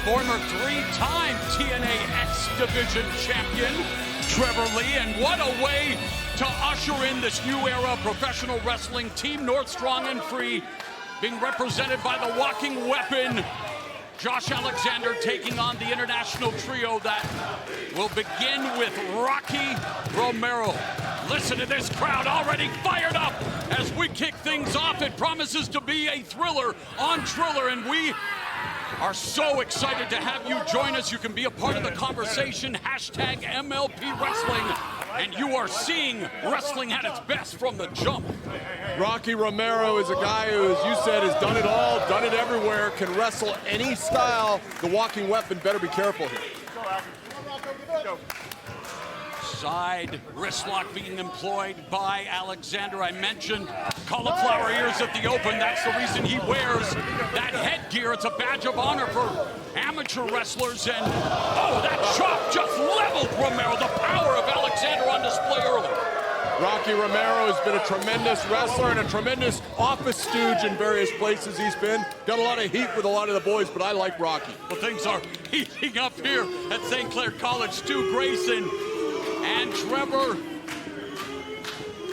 former three-time TNA X Division champion, Trevor Lee, and what a way to usher in this new era of professional wrestling. Team North Strong and Free being represented by the walking weapon, Josh Alexander, taking on the international trio that will begin with Rocky Romero. Listen to this crowd already fired up as we kick things off. It promises to be a thriller on Triller, and we are so excited to have you join us. You can be a part of the conversation, hashtag MLP Wrestling, and you are seeing wrestling at its best from the jump. Rocky Romero is a guy who, as you said, has done it all, done it everywhere, can wrestle any style. The walking weapon better be careful here. Side wrist lock being employed by Alexander. I mentioned cauliflower ears at the open. That's the reason he wears that headgear. It's a badge of honor for amateur wrestlers. And oh, that chop just leveled Romero. The power of Alexander on display early. Rocky Romero has been a tremendous wrestler and a tremendous office stooge in various places he's been. Got a lot of heat with a lot of the boys, but I like Rocky. Well, things are heating up here at St. Clair College. Stu, Grayson, and Trevor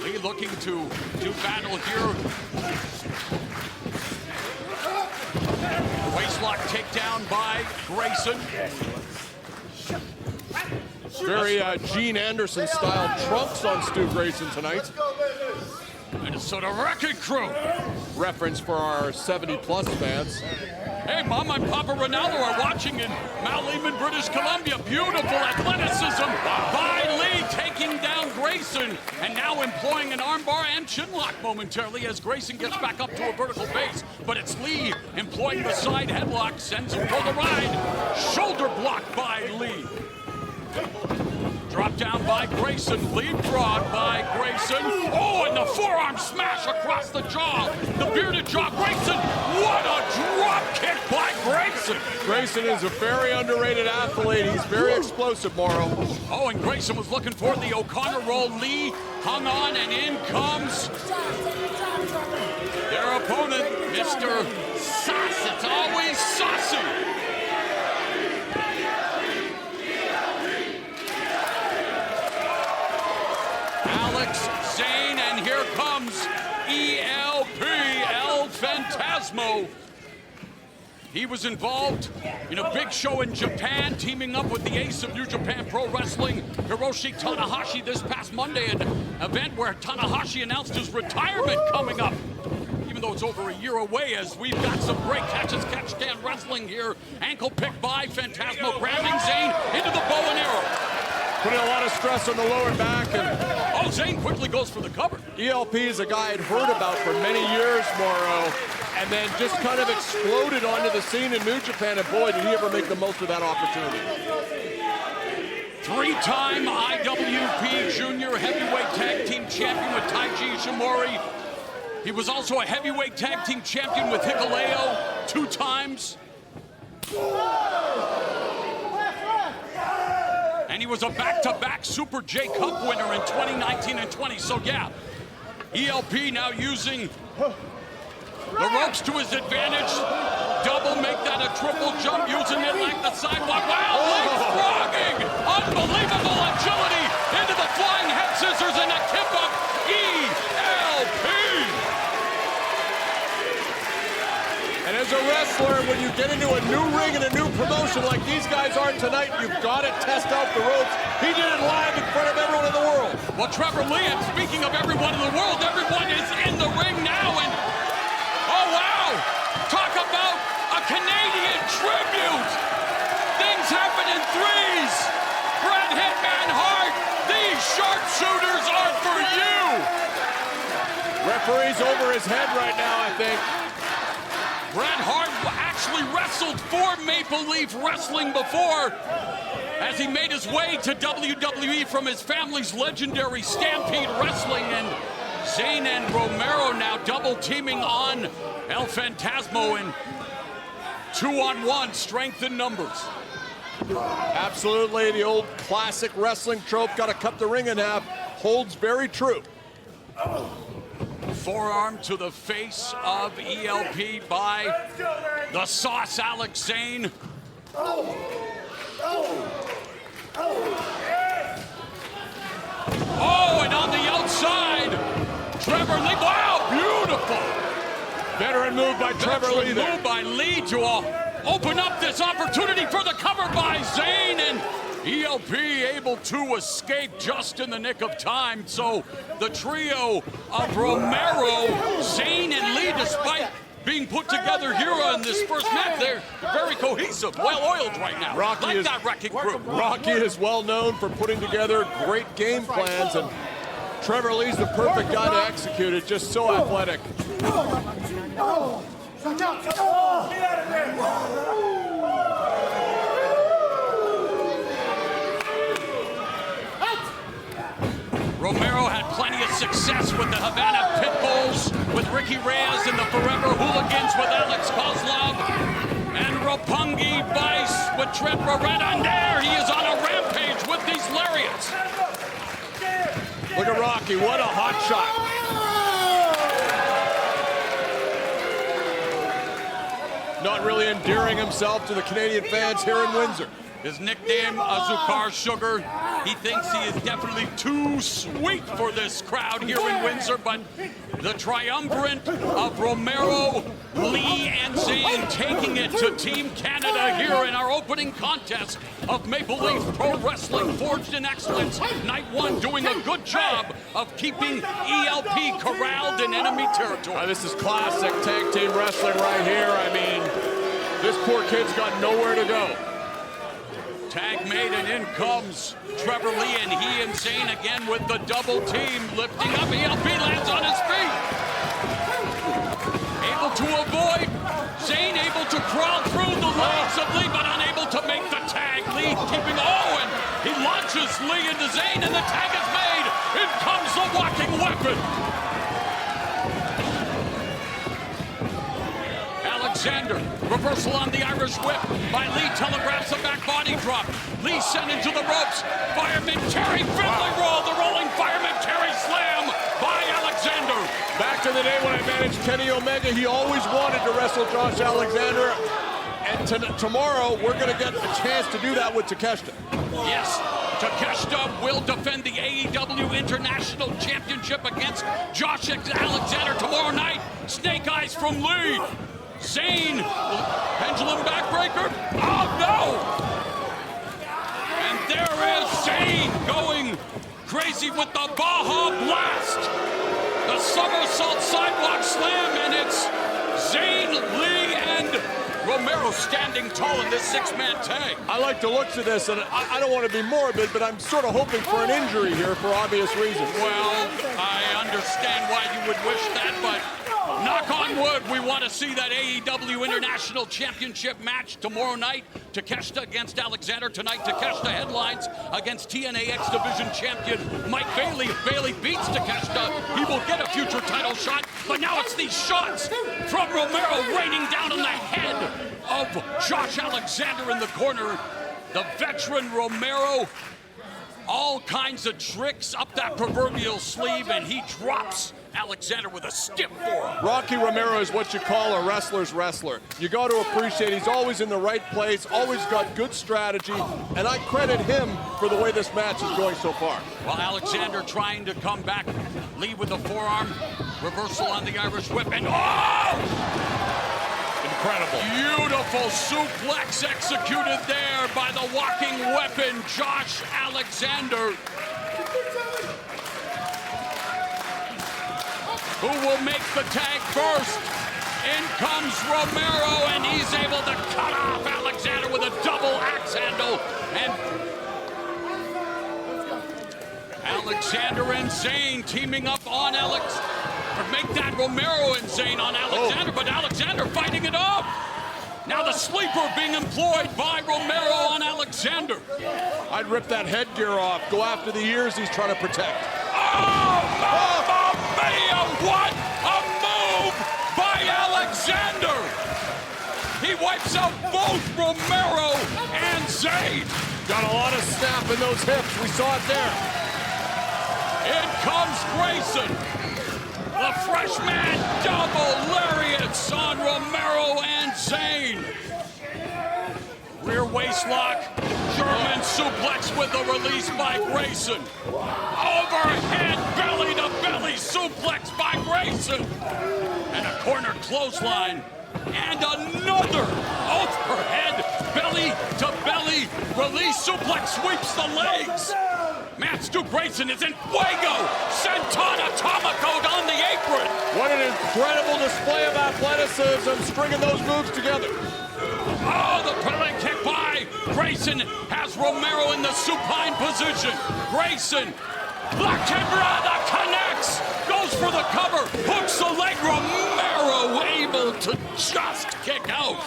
Lee looking to do battle here. Waistlock takedown by Grayson. Very Gene Anderson style trunks on Stu Grayson tonight. Minnesota Wrecking Crew. Reference for our 70+ fans. Hey, Mama and Papa Ronaldo are watching in Mount Lehman, British Columbia. Beautiful athleticism by Lee, taking down Grayson, and now employing an armbar and chinlock momentarily as Grayson gets back up to a vertical base. But it's Lee employing the side headlock, sends him for the ride. Shoulder block by Lee. Drop down by Grayson, leapfrog by Grayson. Oh, and the forearm smash across the jaw. The bearded jaw, Grayson. What a drop kick by Grayson. Grayson is a very underrated athlete. He's very explosive, Morrow. Oh, and Grayson was looking for the O'Connor roll. Lee hung on, and in comes their opponent, Mr. Sauce. It's always saucy. Zayne, and here comes ELP, El Phantasmo. He was involved in a big show in Japan, teaming up with the ace of New Japan Pro Wrestling, Hiroshi Tanahashi, this past Monday, an event where Tanahashi announced his retirement coming up, even though it's over a year away, as we've got some great catch-as-catch-can wrestling here. Ankle pick by Phantasmo, grabbing Zayne into the bow and arrow. Putting a lot of stress on the lower back. And oh, Zayne quickly goes for the cover. ELP is a guy I'd heard about for many years, Morrow, and then just kind of exploded onto the scene in New Japan, and boy, did he ever make the most of that opportunity. Three-time IWP Junior Heavyweight Tag Team Champion with Taiji Ishimori. He was also a Heavyweight Tag Team Champion with Hikuleo 2 times. And he was a back-to-back Super J Cup winner in 2019 and 20. So yeah, ELP now using the ropes to his advantage. Double, make that a triple jump, using it like the sidewalk. Wow, leapfrogging! Unbelievable agility into the flying head scissors and a tip up. ELP! And as a wrestler, when you get into a new ring and a new promotion like these guys are tonight, you've got to test out the ropes. He did it live in front of everyone in the world. Well, Trevor Lee, and speaking of everyone in the world, everyone is in the ring now, and oh wow, talk about a Canadian tribute. Things happen in threes. Bret Hitman Hart, these sharpshooters are for you. Referee's over his head right now, I think. Bret Hart actually wrestled for Maple Leaf Wrestling before, as he made his way to WWE from his family's legendary Stampede Wrestling. And Zayne and Romero now double teaming on El Phantasmo in 2-on-1, strength in numbers. Absolutely, the old classic wrestling trope, got to cut the ring in half, holds very true. Forearm to the face of ELP by the Sauce Alex Zayne. Oh, and on the outside, Trevor Lee. Wow, beautiful. Veteran move by Trevor Lee there. Move by Lee to open up this opportunity for the cover by Zayne, and ELP able to escape just in the nick of time. So the trio of Romero, Zayne, and Lee, despite being put together here in this first match, they're very cohesive, well-oiled right now. That wrecking group. Rocky is well known for putting together great game plans, and Trevor Lee's the perfect guy to execute it, just so athletic. Romero had plenty of success with the Havana Pitbulls, with Ricky Reyes and the Forever Hooligans with Alex Kozlov, and Roppongi Vice with Trent Beretta. And there he is on a rampage with these lariats. Look at Rocky, what a hot shot. Not really endearing himself to the Canadian fans here in Windsor. His nickname, Azucar Sugar. He thinks he is definitely too sweet for this crowd here in Windsor, but the triumvirate of Romero, Lee, and Zayne taking it to Team Canada here in our opening contest of Maple Leaf Pro Wrestling Forged in Excellence. Night one doing a good job of keeping ELP corralled in enemy territory. This is classic tag team wrestling right here. I mean, this poor kid's got nowhere to go. Tag made, and in comes Trevor Lee, and he and Zayne again with the double team lifting up. ELP lands on his feet. Able to avoid. Zayne able to crawl through the legs of Lee, but unable to make the tag. Lee keeping, and he launches Lee into Zayne, and the tag is made. In comes the walking weapon. Alexander, reversal on the Irish whip by Lee, telegraphs a back body drop. Lee sent into the ropes. Fireman Terry, Finley roll, the rolling Fireman Terry slam by Alexander. Back to the day when I managed Kenny Omega, he always wanted to wrestle Josh Alexander. And tomorrow, we're going to get a chance to do that with Takeshita. Yes, Takeshita will defend the AEW International Championship against Josh Alexander tomorrow night. Snake eyes from Lee. Zayne, pendulum backbreaker. Oh no! And there is Zayne going crazy with the Baja Blast. The somersault sidewalk slam, and it's Zayne, Lee, and Romero standing tall in this six-man tag. I like the looks of this, and I don't want to be morbid, but I'm sort of hoping for an injury here for obvious reasons. Well, I understand why you would wish that, but knock on wood, we want to see that AEW International Championship match tomorrow night. Takeshita against Alexander. Tonight, Takeshita headlines against TNA X Division champion Mike Bailey. If Bailey beats Takeshita, he will get a future title shot. But now it's these shots from Romero raining down on the head of Josh Alexander in the corner. The veteran Romero, all kinds of tricks up that proverbial sleeve, and he drops Alexander with a stiff forearm. Rocky Romero is what you call a wrestler's wrestler. You got to appreciate he's always in the right place, always got good strategy, and I credit him for the way this match is going so far. While Alexander trying to come back, Lee with the forearm, reversal on the Irish whip, and incredible. Beautiful suplex executed there by the walking weapon, Josh Alexander. Who will make the tag first? In comes Romero, and he's able to cut off Alexander with a double axe handle. And Alexander and Zayne teaming up on Alex. Or make that Romero and Zayne on Alexander, but Alexander fighting it off. Now the sleeper being employed by Romero on Alexander. I'd rip that headgear off, go after the ears he's trying to protect. Mamma mia, what a move by Alexander! He wipes out both Romero and Zayne. Got a lot of snap in those hips, we saw it there. In comes Grayson. The freshman double lariats on Romero and Zayne. Rear waistlock. German suplex with the release by Grayson. Overhead belly-to-belly suplex by Grayson. And a corner clothesline. And another overhead belly-to-belly release suplex sweeps the legs. Man, Stu Grayson is in fuego. Senton Atomico on the apron. What an incredible display of athleticism, stringing those moves together. Oh, the pellet kick by Grayson has Romero in the supine position. Grayson, La Quebrada connects, goes for the cover, hooks the leg. Romero able to just kick out.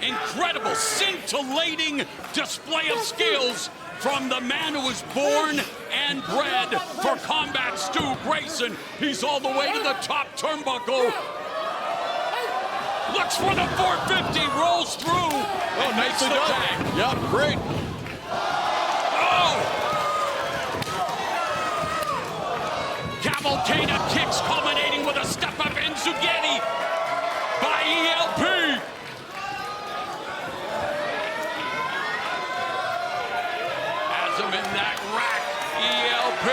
Incredible, scintillating display of skills from the man who was born and bred for combat, Stu Grayson. He's all the way to the top turnbuckle. Looks for the 450, rolls through. Oh, nicely done. Tag. Yep, great. Oh! Cavalcade of kicks culminating with a step-up in Zughetti by ELP. Has him in that rack. ELP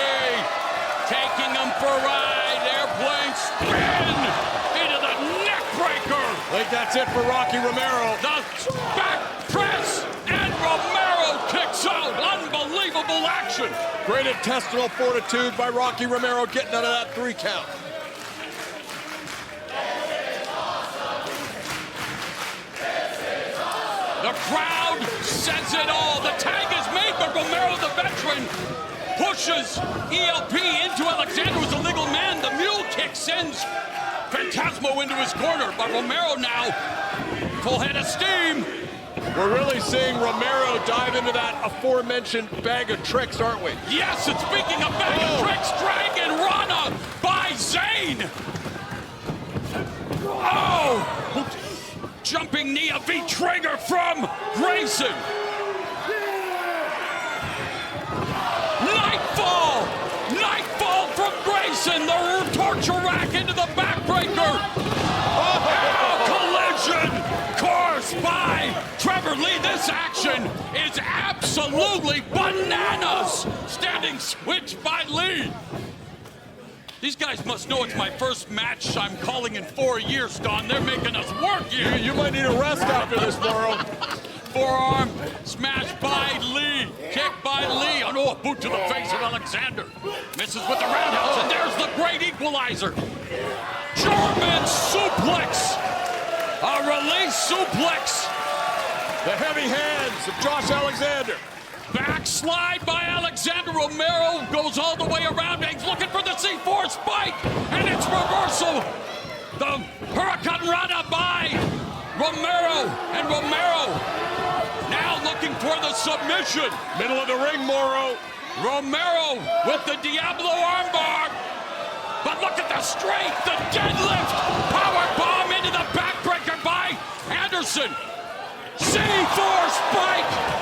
taking him for a ride. Airplane spin into the neck breaker. I think that's it for Rocky Romero. The back press, and Romero kicks out. Unbelievable action. Great intestinal fortitude by Rocky Romero, getting out of that 3 count. The crowd says it all. The tag is made, but Romero, the veteran, pushes ELP into Alexander, who's a legal man. The mule kick sends Phantasmo into his corner, but Romero now full head of steam. We're really seeing Romero dive into that aforementioned bag of tricks, aren't we? Yes, and speaking of bag of tricks, Dragon Rana by Zayne. Oh! Jumping knee, a V-trigger from Grayson. Nightfall from Grayson. The torture rack into the backbreaker. Collision course by Trevor Lee. This action is absolutely bananas. Standing switch by Lee. These guys must know it's my first match I'm calling in 4 years, Don. They're making us work here. You might need a rest after this, Morrow. Forearm smash by Lee. Kick by Lee. Oh no, a boot to the face of Alexander. Misses with the roundhouse, and there's the great equalizer. German suplex. A release suplex. The heavy hands of Josh Alexander. Backslide by Alexander. Romero goes all the way around. He's looking for the C4 spike, and it's reversal. The Hurricane Rana by Romero, and Romero now looking for the submission. Middle of the ring, Morrow. Romero with the Diablo armbar. But look at the strength, the deadlift. Power bomb into the backbreaker by Anderson. C4 spike.